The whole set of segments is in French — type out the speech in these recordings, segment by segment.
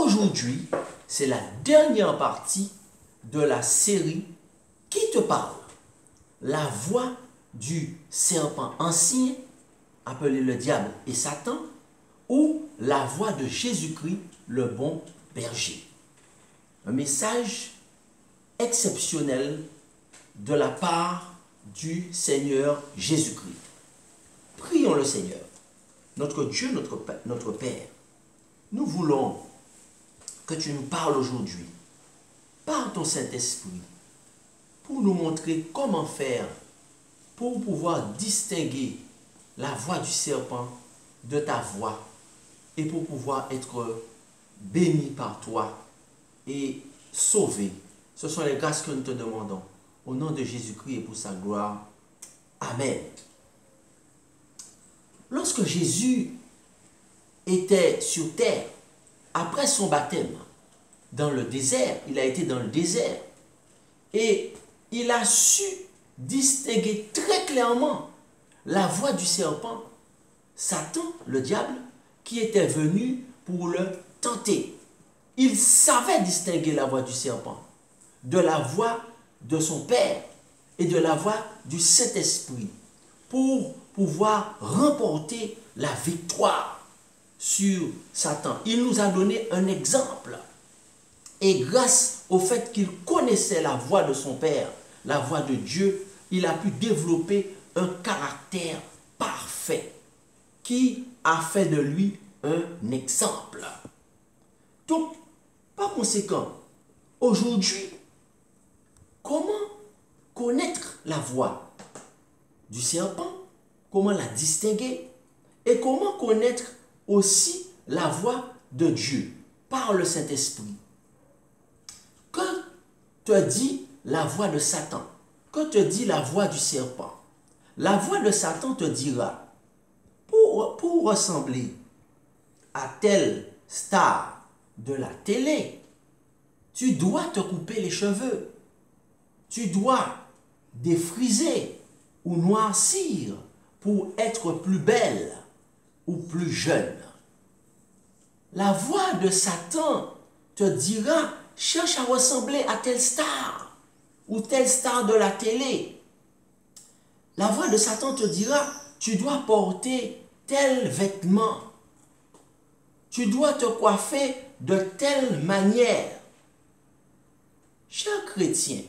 aujourd'hui, c'est la dernière partie de la série qui te parle. La voix du serpent ancien, appelé le diable et Satan, ou la voix de Jésus-Christ, le bon berger. Un message exceptionnel de la part du Seigneur Jésus-Christ. Prions le Seigneur, notre Dieu, notre Père. Nous voulons que tu nous parles aujourd'hui par ton Saint-Esprit pour nous montrer comment faire pour pouvoir distinguer la voix du serpent de ta voix et pour pouvoir être béni par toi et sauvé. Ce sont les grâces que nous te demandons. Au nom de Jésus-Christ et pour sa gloire. Amen. Lorsque Jésus était sur terre, après son baptême, dans le désert, il a été dans le désert, et il a su distinguer très clairement la voix du serpent, Satan, le diable, qui était venu pour le tenter. Il savait distinguer la voix du serpent de la voix de son Père et de la voix du Saint-Esprit pour pouvoir remporter la victoire sur Satan. Il nous a donné un exemple. Et grâce au fait qu'il connaissait la voix de son Père, la voix de Dieu, il a pu développer un caractère parfait qui a fait de lui un exemple. Donc, par conséquent, aujourd'hui, comment connaître la voix du serpent? Comment la distinguer? Et comment connaître aussi la voix de Dieu par le Saint-Esprit? Que te dit la voix de Satan? Que te dit la voix du serpent? La voix de Satan te dira, pour ressembler à telle star de la télé, tu dois te couper les cheveux. Tu dois défriser ou noircir pour être plus belle ou plus jeune. La voix de Satan te dira, cherche à ressembler à telle star ou telle star de la télé. La voix de Satan te dira, tu dois porter tel vêtement. Tu dois te coiffer de telle manière. Cher chrétien,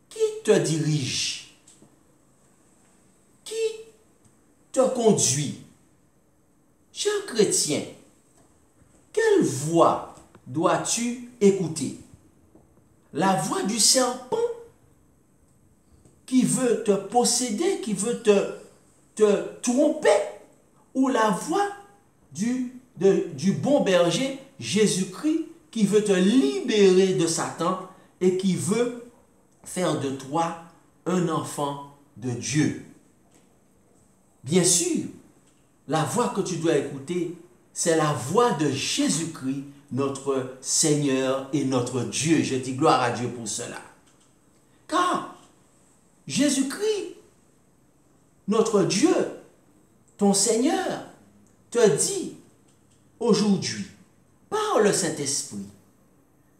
qui te dirige? Qui te conduit? Cher chrétien, quelle voix dois-tu écouter? La voix du serpent qui veut te posséder, qui veut te tromper, ou la voix du bon berger, Jésus-Christ, qui veut te libérer de Satan et qui veut faire de toi un enfant de Dieu? Bien sûr, la voix que tu dois écouter, c'est la voix de Jésus-Christ, notre Seigneur et notre Dieu. Je dis gloire à Dieu pour cela. Car Jésus-Christ, notre Dieu, ton Seigneur, te dit aujourd'hui, par le Saint-Esprit,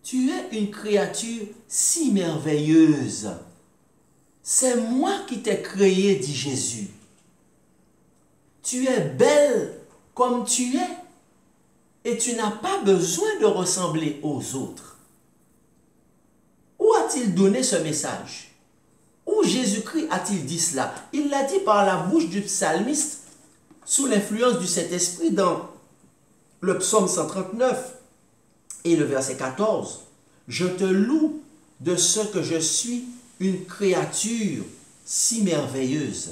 tu es une créature si merveilleuse. C'est moi qui t'ai créé, dit Jésus. Tu es belle comme tu es et tu n'as pas besoin de ressembler aux autres. Où a-t-il donné ce message? Où Jésus-Christ a-t-il dit cela? Il l'a dit par la bouche du psalmiste sous l'influence du Saint-Esprit dans le psaume 139 et le verset 14. Je te loue de ce que je suis une créature si merveilleuse.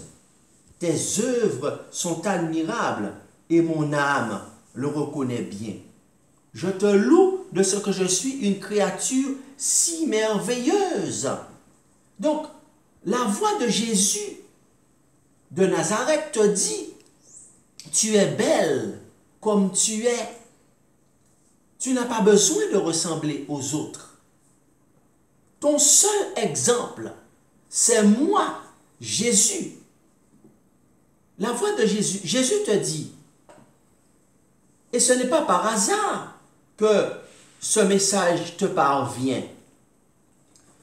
Tes œuvres sont admirables et mon âme le reconnaît bien. Je te loue de ce que je suis une créature si merveilleuse. Donc, la voix de Jésus de Nazareth te dit, tu es belle comme tu es. Tu n'as pas besoin de ressembler aux autres. Ton seul exemple, c'est moi, Jésus. La voix de Jésus. Jésus te dit, et ce n'est pas par hasard que ce message te parvient.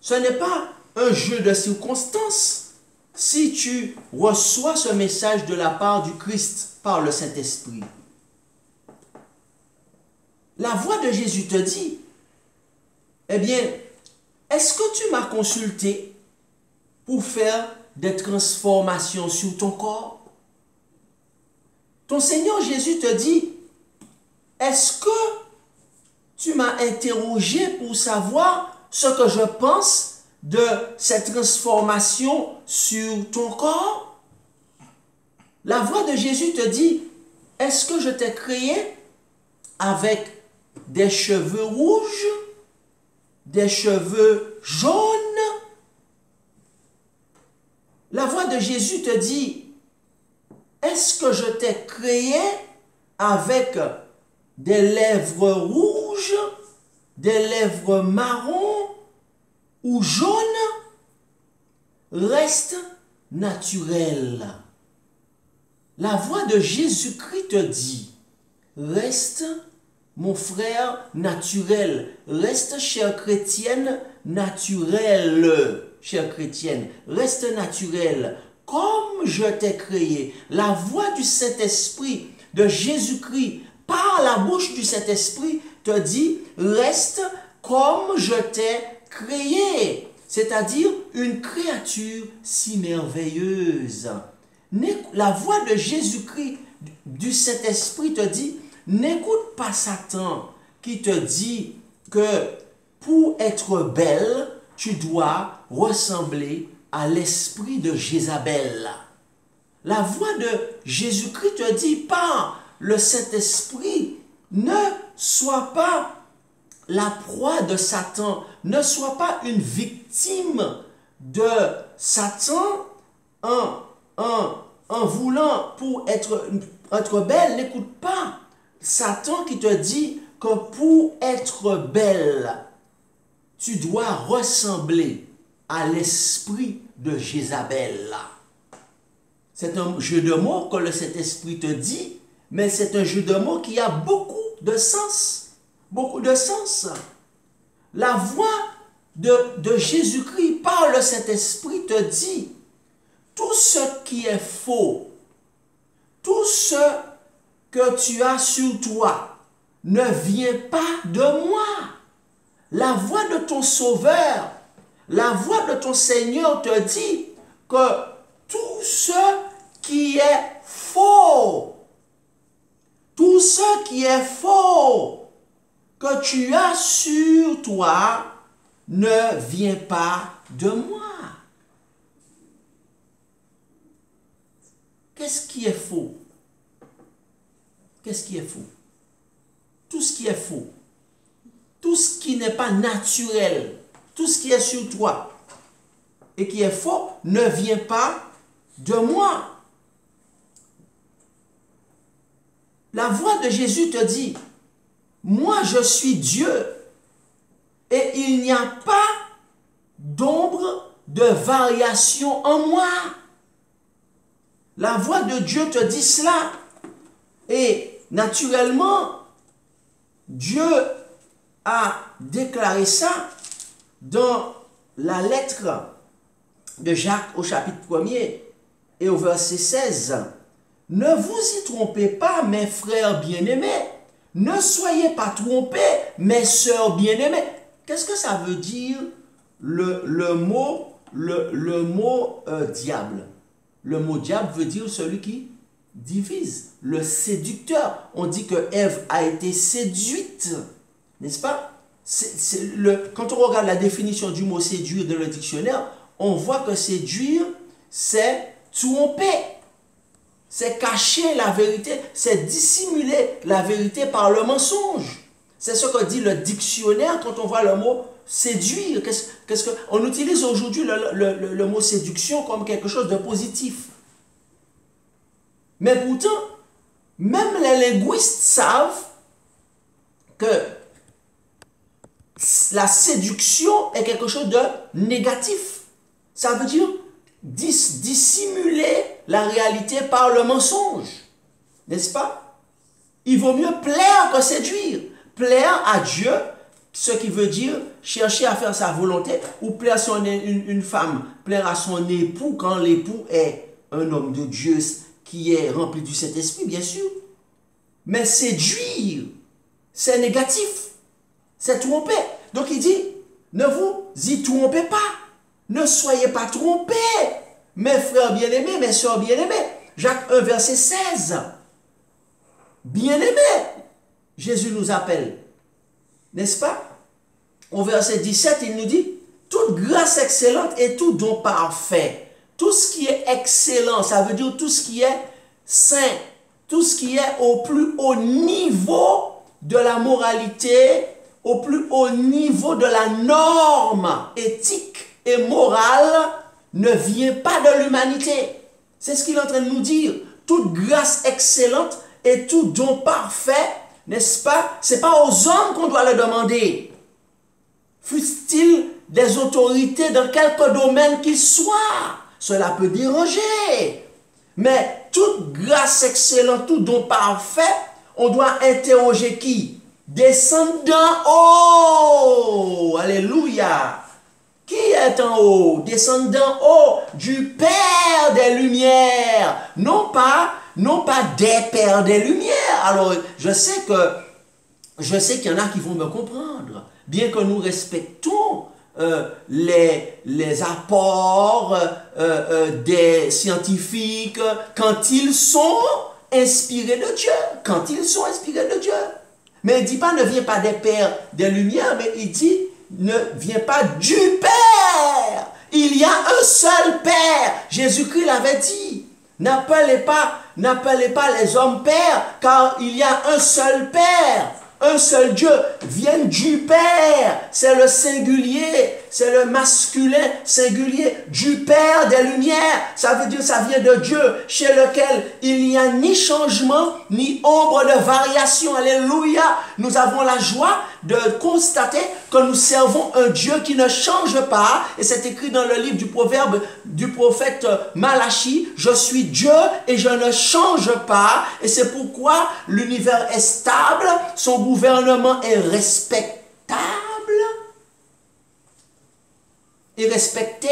Ce n'est pas un jeu de circonstances si tu reçois ce message de la part du Christ par le Saint-Esprit. La voix de Jésus te dit, eh bien, est-ce que tu m'as consulté pour faire des transformations sur ton corps? Ton Seigneur Jésus te dit, est-ce que tu m'as interrogé pour savoir ce que je pense de cette transformation sur ton corps? La voix de Jésus te dit, est-ce que je t'ai créé avec des cheveux rouges, des cheveux jaunes? La voix de Jésus te dit, est-ce que je t'ai créé avec des lèvres rouges, des lèvres marron ou jaunes? Reste naturel. La voix de Jésus-Christ te dit, reste, mon frère, naturel. Reste, chère chrétienne, naturelle. Chère chrétienne, reste naturelle. Comme je t'ai créé. La voix du Saint-Esprit, de Jésus-Christ, par la bouche du Saint-Esprit, te dit, reste comme je t'ai créé. C'est-à-dire une créature si merveilleuse. La voix de Jésus-Christ, du Saint-Esprit te dit, n'écoute pas Satan qui te dit que pour être belle, tu dois ressembler à l'esprit de Jézabel. La voix de Jésus-Christ te dit par le Saint-Esprit, ne sois pas la proie de Satan, ne sois pas une victime de Satan en voulant pour être belle. N'écoute pas Satan qui te dit que pour être belle, tu dois ressembler à l'esprit de Jézabel. C'est un jeu de mots que le Saint-Esprit te dit, mais c'est un jeu de mots qui a beaucoup de sens. Beaucoup de sens. La voix de Jésus-Christ par le Saint-Esprit te dit, tout ce qui est faux, tout ce que tu as sur toi ne vient pas de moi. La voix de ton Sauveur, la voix de ton Seigneur te dit que tout ce qui est faux, tout ce qui est faux que tu as sur toi ne vient pas de moi. Qu'est-ce qui est faux? Qu'est-ce qui est faux? Tout ce qui est faux, tout ce qui n'est pas naturel, tout ce qui est sur toi et qui est faux ne vient pas de moi. La voix de Jésus te dit, moi je suis Dieu et il n'y a pas d'ombre de variation en moi. La voix de Dieu te dit cela. Et naturellement, Dieu a déclaré ça dans la lettre de Jacques au chapitre 1er et au verset 16. Ne vous y trompez pas, mes frères bien-aimés. Ne soyez pas trompés, mes sœurs bien-aimées. Qu'est-ce que ça veut dire le mot diable? Le mot diable veut dire celui qui divise, le séducteur. On dit que Ève a été séduite, n'est-ce pas? Quand on regarde la définition du mot séduire dans le dictionnaire, on voit que séduire, c'est tromper. C'est cacher la vérité, c'est dissimuler la vérité par le mensonge. C'est ce que dit le dictionnaire quand on voit le mot séduire. On utilise aujourd'hui le mot séduction comme quelque chose de positif. Mais pourtant, même les linguistes savent que la séduction est quelque chose de négatif. Ça veut dire dissimuler la réalité par le mensonge. N'est-ce pas? Il vaut mieux plaire que séduire. plaire à Dieu, ce qui veut dire chercher à faire sa volonté, ou plaire une femme, plaire à son époux quand l'époux est un homme de Dieu qui est rempli du Saint-Esprit, bien sûr. Mais séduire, c'est négatif, c'est tromper. Donc il dit, ne vous y trompez pas, ne soyez pas trompés, mes frères bien-aimés, mes soeurs bien-aimées. Jacques 1, verset 16. Bien-aimés, Jésus nous appelle, n'est-ce pas? Au verset 17, il nous dit, toute grâce excellente et tout don parfait. Tout ce qui est excellent, ça veut dire tout ce qui est saint, tout ce qui est au plus haut niveau de la moralité, au plus haut niveau de la norme éthique et morale, ne vient pas de l'humanité. C'est ce qu'il est en train de nous dire. Toute grâce excellente et tout don parfait, n'est-ce pas? Ce n'est pas aux hommes qu'on doit le demander. Fût-il des autorités dans quelque domaine qu'il soit, cela peut déranger. Mais toute grâce excellente, tout don parfait, on doit interroger qui? Descendant haut. Alléluia. Qui est en haut? Descendant haut du Père des Lumières. Non pas des Pères des Lumières. Alors, je sais qu'il y en a qui vont me comprendre. Bien que nous respectons les apports des scientifiques quand ils sont inspirés de Dieu. Quand ils sont inspirés de Dieu. Mais il ne dit pas ne viens pas des Pères des Lumières, mais il dit ne viens pas du Père. Il y a un seul Père. Jésus-Christ l'avait dit. N'appelez pas les hommes pères, car il y a un seul Père. Un seul Dieu, vient du Père, c'est le singulier, c'est le masculin singulier, du Père des Lumières, ça veut dire ça vient de Dieu, chez lequel il n'y a ni changement, ni ombre de variation, alléluia. Nous avons la joie de constater que nous servons un Dieu qui ne change pas, et c'est écrit dans le livre du proverbe du prophète Malachie, je suis Dieu et je ne change pas, et c'est pourquoi l'univers est stable, son gouvernement est respectable et respecté,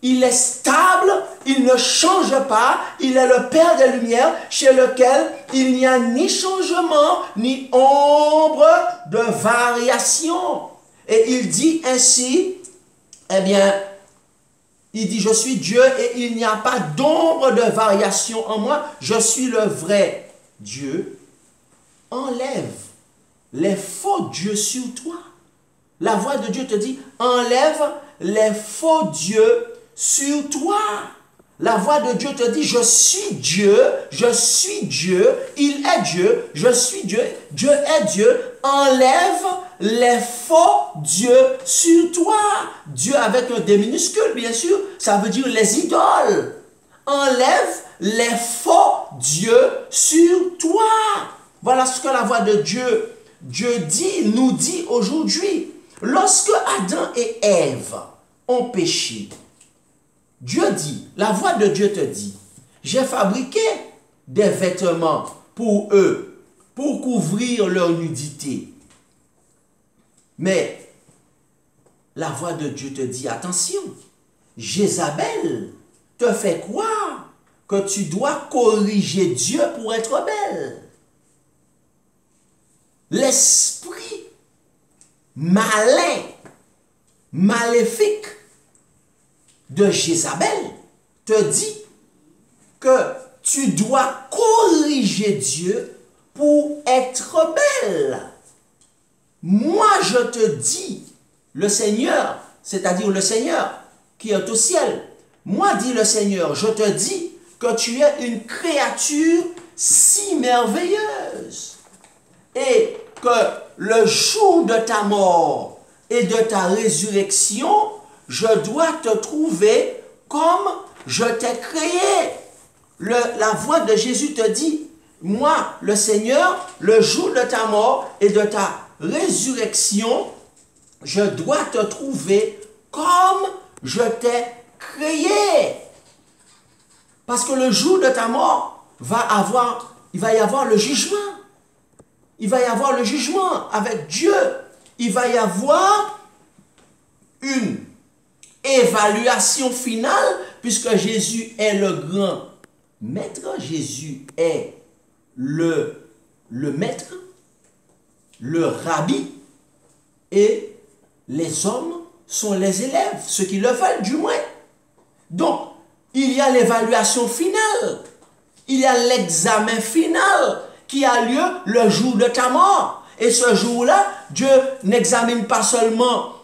il est stable, il ne change pas, il est le Père des Lumières chez lequel il n'y a ni changement ni ombre de variation. Et il dit ainsi, eh bien, il dit je suis Dieu et il n'y a pas d'ombre de variation en moi, je suis le vrai Dieu. Enlève les faux dieux sur toi. La voix de Dieu te dit, enlève les faux dieux sur toi. La voix de Dieu te dit, je suis Dieu, il est Dieu, je suis Dieu, Dieu est Dieu. Enlève les faux dieux sur toi. Dieu avec un D minuscule, bien sûr, ça veut dire les idoles. Enlève les faux dieux sur toi. Voilà ce que la voix de Dieu nous dit aujourd'hui. Lorsque Adam et Ève ont péché, Dieu dit, la voix de Dieu te dit, j'ai fabriqué des vêtements pour eux, pour couvrir leur nudité. Mais la voix de Dieu te dit, attention, Jézabel te fait croire que tu dois corriger Dieu pour être belle. L'esprit malin, maléfique de Jézabel te dit que tu dois corriger Dieu pour être belle. Moi, je te dis, le Seigneur, c'est-à-dire le Seigneur qui est au ciel, moi, dit le Seigneur, je te dis que tu es une créature si merveilleuse et que le jour de ta mort et de ta résurrection, je dois te trouver comme je t'ai créé. La voix de Jésus te dit, moi, le Seigneur, le jour de ta mort et de ta résurrection, je dois te trouver comme je t'ai créé. Parce que le jour de ta mort, il va y avoir le jugement. il va y avoir le jugement avec Dieu. Il va y avoir une évaluation finale, puisque Jésus est le grand maître, Jésus est le maître, le rabbi, et les hommes sont les élèves, ceux qui le veulent du moins. Donc, il y a l'évaluation finale, il y a l'examen final qui a lieu le jour de ta mort. Et ce jour-là, Dieu n'examine pas seulement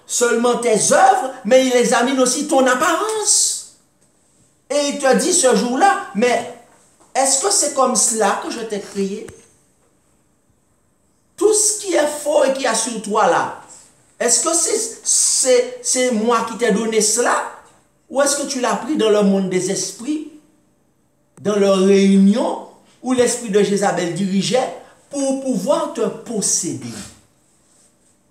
tes œuvres, mais il examine aussi ton apparence. Et il te dit ce jour-là, mais est-ce que c'est comme cela que je t'ai créé? Tout ce qui est faux et qui y a sur toi là, est-ce que c'est moi qui t'ai donné cela? Ou est-ce que tu l'as pris dans le monde des esprits, dans leur réunion, où l'esprit de Jézabel dirigeait, pour pouvoir te posséder,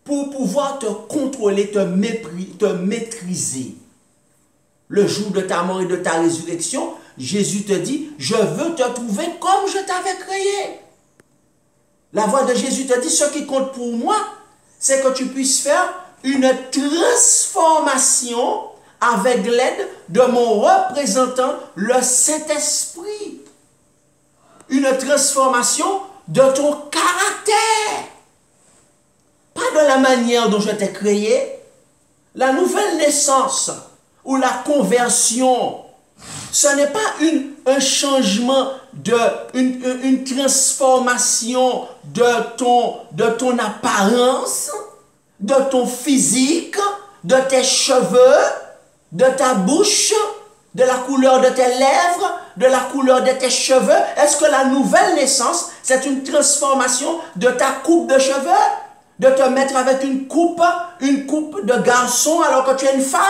pour pouvoir te contrôler, te maîtriser? Le jour de ta mort et de ta résurrection, Jésus te dit, je veux te trouver comme je t'avais créé. La voix de Jésus te dit, ce qui compte pour moi, c'est que tu puisses faire une transformation avec l'aide de mon représentant, le Saint-Esprit. Une transformation de ton caractère. Pas de la manière dont je t'ai créé. La nouvelle naissance ou la conversion, ce n'est pas un changement, une transformation de ton apparence, de ton physique, de tes cheveux, de ta bouche, de la couleur de tes lèvres, de la couleur de tes cheveux. Est-ce que la nouvelle naissance, c'est une transformation de ta coupe de cheveux? De te mettre avec une coupe de garçon alors que tu es une femme?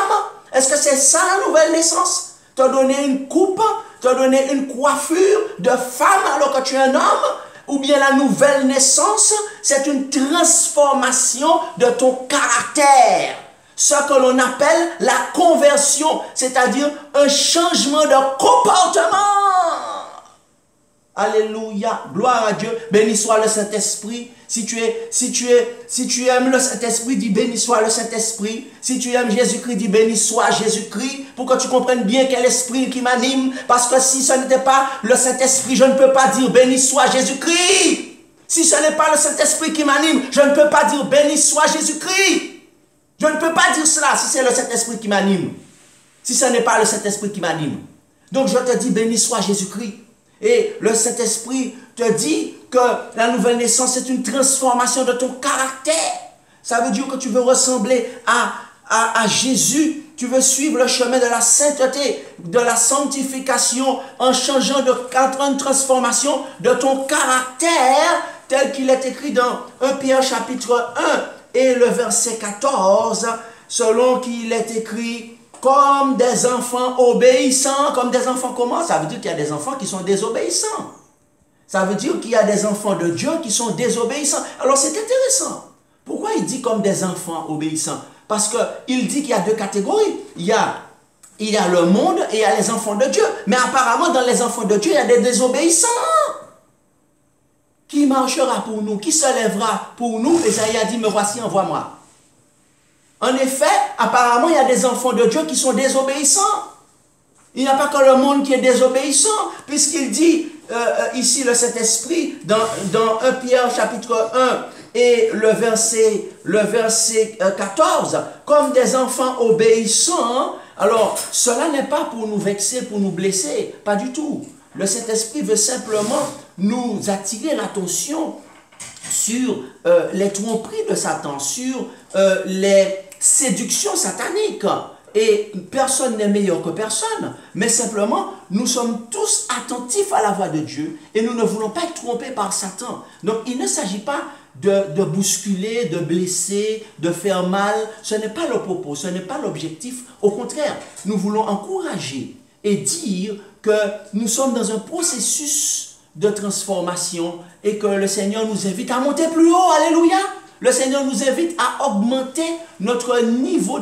Est-ce que c'est ça la nouvelle naissance? Te donner une coupe, te donner une coiffure de femme alors que tu es un homme? Ou bien la nouvelle naissance, c'est une transformation de ton caractère. Ce que l'on appelle la conversion, c'est-à-dire un changement de comportement. Alléluia, gloire à Dieu, béni soit le Saint-Esprit. Si tu aimes le Saint-Esprit, dis béni soit le Saint-Esprit. Si tu aimes Jésus-Christ, dis béni soit Jésus-Christ, pour que tu comprennes bien quel esprit qui m'anime. Parce que si ce n'était pas le Saint-Esprit, je ne peux pas dire béni soit Jésus-Christ. Si ce n'est pas le Saint-Esprit qui m'anime, je ne peux pas dire béni soit Jésus-Christ. Je ne peux pas dire cela si c'est le Saint-Esprit qui m'anime. Si ce n'est pas le Saint-Esprit qui m'anime. Donc je te dis béni soit Jésus-Christ. Et le Saint-Esprit te dit que la nouvelle naissance, c'est une transformation de ton caractère. Ça veut dire que tu veux ressembler à Jésus. Tu veux suivre le chemin de la sainteté, de la sanctification, en changeant une transformation de ton caractère, tel qu'il est écrit dans 1 Pierre chapitre 1 et le verset 14, selon qu'il est écrit, comme des enfants obéissants. Comme des enfants comment? Ça veut dire qu'il y a des enfants qui sont désobéissants. Ça veut dire qu'il y a des enfants de Dieu qui sont désobéissants. Alors c'est intéressant. Pourquoi il dit comme des enfants obéissants? Parce qu'il dit qu'il y a deux catégories. Il y a le monde et il y a les enfants de Dieu. Mais apparemment, dans les enfants de Dieu, il y a des désobéissants. Qui marchera pour nous? Qui se lèvera pour nous? Esaïe a dit, me voici, envoie-moi. En effet, apparemment, il y a des enfants de Dieu qui sont désobéissants. Il n'y a pas que le monde qui est désobéissant, puisqu'il dit ici le Saint-Esprit dans 1 Pierre chapitre 1 et le verset 14, comme des enfants obéissants. Alors, cela n'est pas pour nous vexer, pour nous blesser, pas du tout. Le Saint-Esprit veut simplement nous attirer l'attention sur les tromperies de Satan, sur les séductions sataniques. Et personne n'est meilleur que personne, mais simplement, nous sommes tous attentifs à la voix de Dieu et nous ne voulons pas être trompés par Satan. Donc, il ne s'agit pas de bousculer, de blesser, de faire mal. Ce n'est pas le propos, ce n'est pas l'objectif. Au contraire, nous voulons encourager et dire que nous sommes dans un processus de transformation et que le Seigneur nous invite à monter plus haut. Alléluia! Le Seigneur nous invite à augmenter notre niveau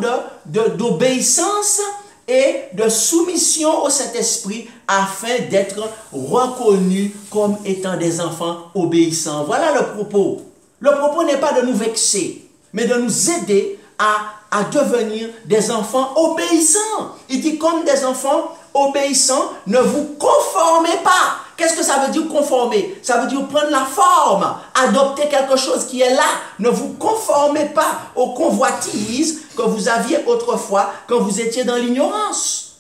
d'obéissance et de soumission au Saint-Esprit afin d'être reconnus comme étant des enfants obéissants. Voilà le propos. Le propos n'est pas de nous vexer, mais de nous aider à devenir des enfants obéissants. Il dit comme des enfants obéissants, ne vous conformez pas. Qu'est-ce que ça veut dire conformer? Ça veut dire prendre la forme, adopter quelque chose qui est là. Ne vous conformez pas aux convoitises que vous aviez autrefois quand vous étiez dans l'ignorance.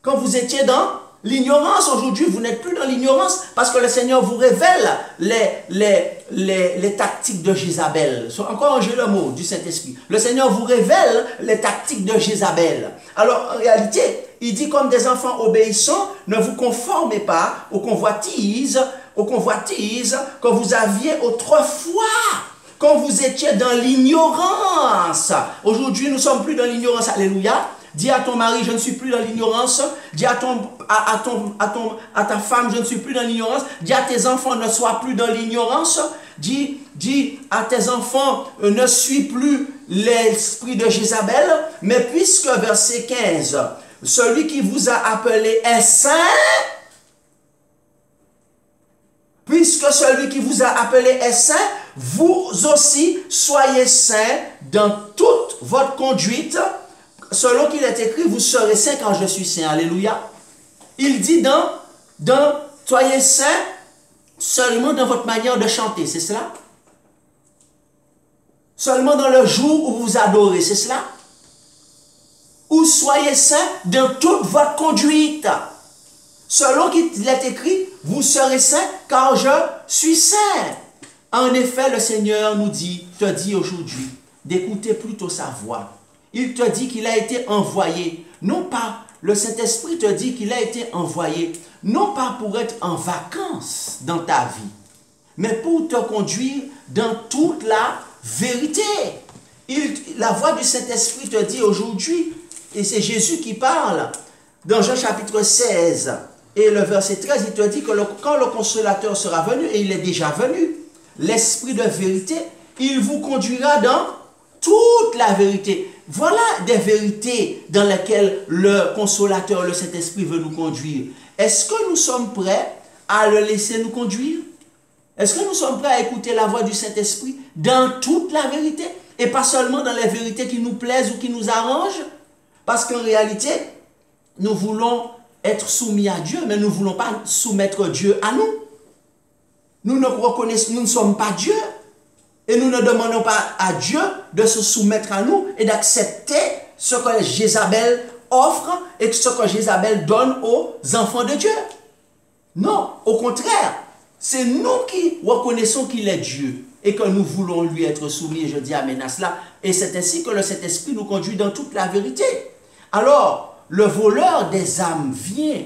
Quand vous étiez dans l'ignorance, aujourd'hui, vous n'êtes plus dans l'ignorance parce que le Seigneur vous révèle les tactiques de Jézabel. Encore un jeu de mots du Saint-Esprit. Le Seigneur vous révèle les tactiques de Jézabel. Alors, en réalité, il dit comme des enfants obéissants, ne vous conformez pas aux convoitises que vous aviez autrefois, quand vous étiez dans l'ignorance. Aujourd'hui, nous ne sommes plus dans l'ignorance. Alléluia. Dis à ton mari, je ne suis plus dans l'ignorance. Dis à ta femme, je ne suis plus dans l'ignorance. Dis à tes enfants, ne sois plus dans l'ignorance. Dis à tes enfants, ne suis plus l'esprit de Jézabel. Mais puisque, verset 15, celui qui vous a appelé est saint, puisque celui qui vous a appelé est saint, vous aussi soyez saints dans toute votre conduite. Selon qu'il est écrit, vous serez saints quand je suis saint. Alléluia. Il dit soyez saints seulement dans votre manière de chanter, c'est cela? Seulement dans le jour où vous adorez, c'est cela? Ou soyez saints dans toute votre conduite. Selon qu'il est écrit, vous serez saints car je suis saint. En effet, le Seigneur te dit aujourd'hui d'écouter plutôt sa voix. Il te dit qu'il a été envoyé, non pas, le Saint-Esprit te dit qu'il a été envoyé, non pas pour être en vacances dans ta vie, mais pour te conduire dans toute la vérité. La voix du Saint-Esprit te dit aujourd'hui, et c'est Jésus qui parle, dans Jean chapitre 16 et le verset 13, il te dit que quand le consolateur sera venu, et il est déjà venu, l'Esprit de vérité, il vous conduira dans toute la vérité. Voilà des vérités dans lesquelles le consolateur, le Saint-Esprit veut nous conduire. Est-ce que nous sommes prêts à le laisser nous conduire? Est-ce que nous sommes prêts à écouter la voix du Saint-Esprit dans toute la vérité? Et pas seulement dans les vérités qui nous plaisent ou qui nous arrangent? Parce qu'en réalité, nous voulons être soumis à Dieu, mais nous ne voulons pas soumettre Dieu à nous. Nous ne sommes pas Dieu. Et nous ne demandons pas à Dieu de se soumettre à nous et d'accepter ce que Jézabel offre et ce que Jézabel donne aux enfants de Dieu. Non, au contraire, c'est nous qui reconnaissons qu'il est Dieu et que nous voulons lui être soumis. Et je dis amen à cela. Et c'est ainsi que le Saint-Esprit nous conduit dans toute la vérité. Alors, le voleur des âmes vient,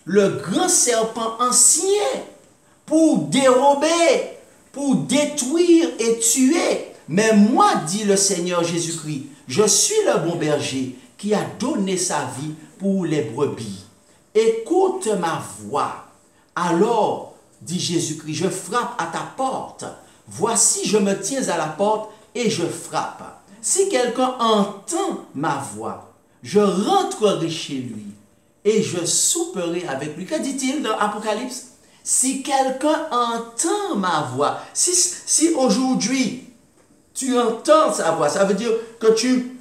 le grand serpent ancien, pour dérober, pour détruire et tuer. Mais moi, dit le Seigneur Jésus-Christ, je suis le bon berger qui a donné sa vie pour les brebis. Écoute ma voix. Alors, dit Jésus-Christ, je frappe à ta porte. Voici, je me tiens à la porte et je frappe. Si quelqu'un entend ma voix, je rentrerai chez lui et je souperai avec lui. Que dit-il dans Apocalypse? Si quelqu'un entend ma voix, si aujourd'hui tu entends sa voix, ça veut dire que tu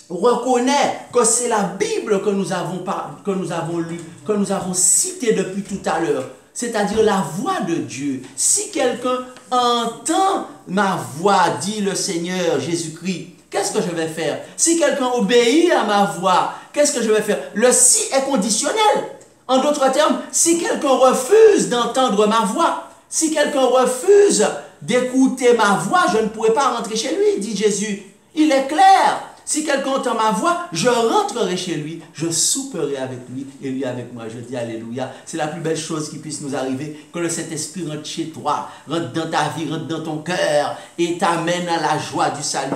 reconnais que c'est la Bible que nous avons lue, que nous avons citée depuis tout à l'heure, c'est-à-dire la voix de Dieu. Si quelqu'un entend ma voix, dit le Seigneur Jésus-Christ, qu'est-ce que je vais faire? Si quelqu'un obéit à ma voix, qu'est-ce que je vais faire? Le si est conditionnel. En d'autres termes, si quelqu'un refuse d'entendre ma voix, si quelqu'un refuse d'écouter ma voix, je ne pourrai pas rentrer chez lui, dit Jésus. Il est clair. Si quelqu'un entend ma voix, je rentrerai chez lui, je souperai avec lui et lui avec moi. Je dis alléluia. C'est la plus belle chose qui puisse nous arriver, que le Saint-Esprit rentre chez toi, rentre dans ta vie, rentre dans ton cœur et t'amène à la joie du salut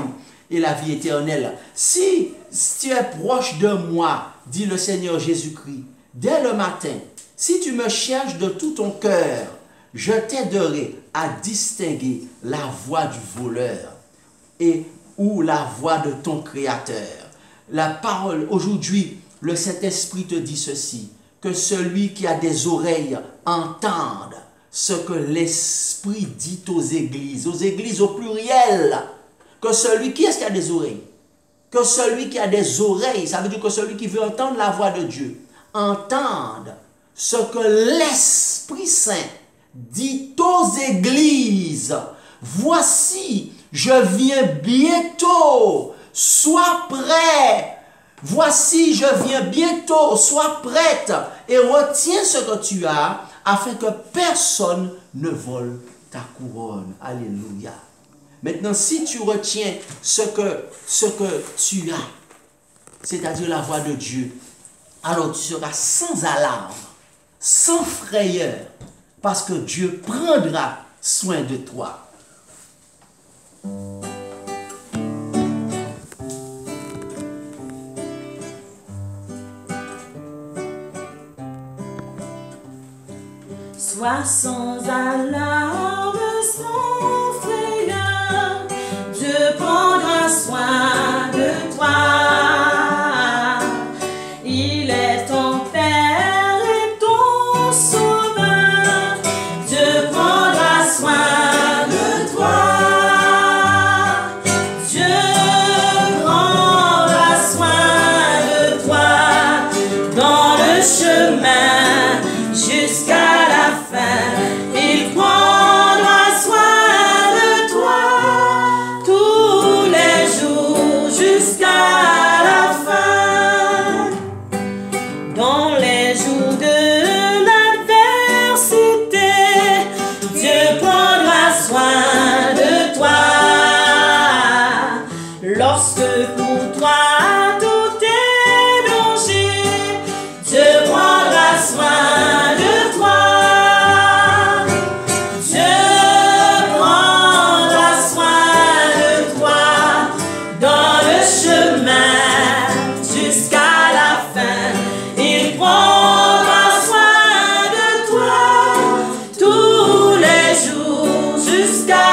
et la vie éternelle. Si tu es proche de moi, dit le Seigneur Jésus-Christ, dès le matin, si tu me cherches de tout ton cœur, je t'aiderai à distinguer la voix du voleur ou la voix de ton Créateur. La parole, aujourd'hui, le Saint-Esprit te dit ceci, que celui qui a des oreilles entende ce que l'Esprit dit aux églises au pluriel, que celui qui est-ce qui a des oreilles? Que celui qui a des oreilles, ça veut dire que celui qui veut entendre la voix de Dieu, entende ce que l'Esprit Saint dit aux églises. Voici, je viens bientôt, sois prêt. Voici, je viens bientôt, sois prête et retiens ce que tu as, afin que personne ne vole ta couronne. Alléluia. Maintenant, si tu retiens ce que tu as, c'est-à-dire la voix de Dieu, alors tu seras sans alarme, sans frayeur, parce que Dieu prendra soin de toi. Sois sans alarme, sans frayeur, Dieu prendra soin de toi. Il est ton Père et ton Sauveur, Dieu prendra soin de toi. Dieu prendra soin de toi dans le chemin jusqu'à la fin. Il prendra soin de toi tous les jours jusqu'à la fin. Dans les jours de l'adversité, Dieu prendra soin de toi. Lorsque pour toi tout est danger, Dieu prendra soin de toi. Dieu prendra soin de toi dans le chemin jusqu'à la fin. Il prendra soin de toi tous les jours jusqu'à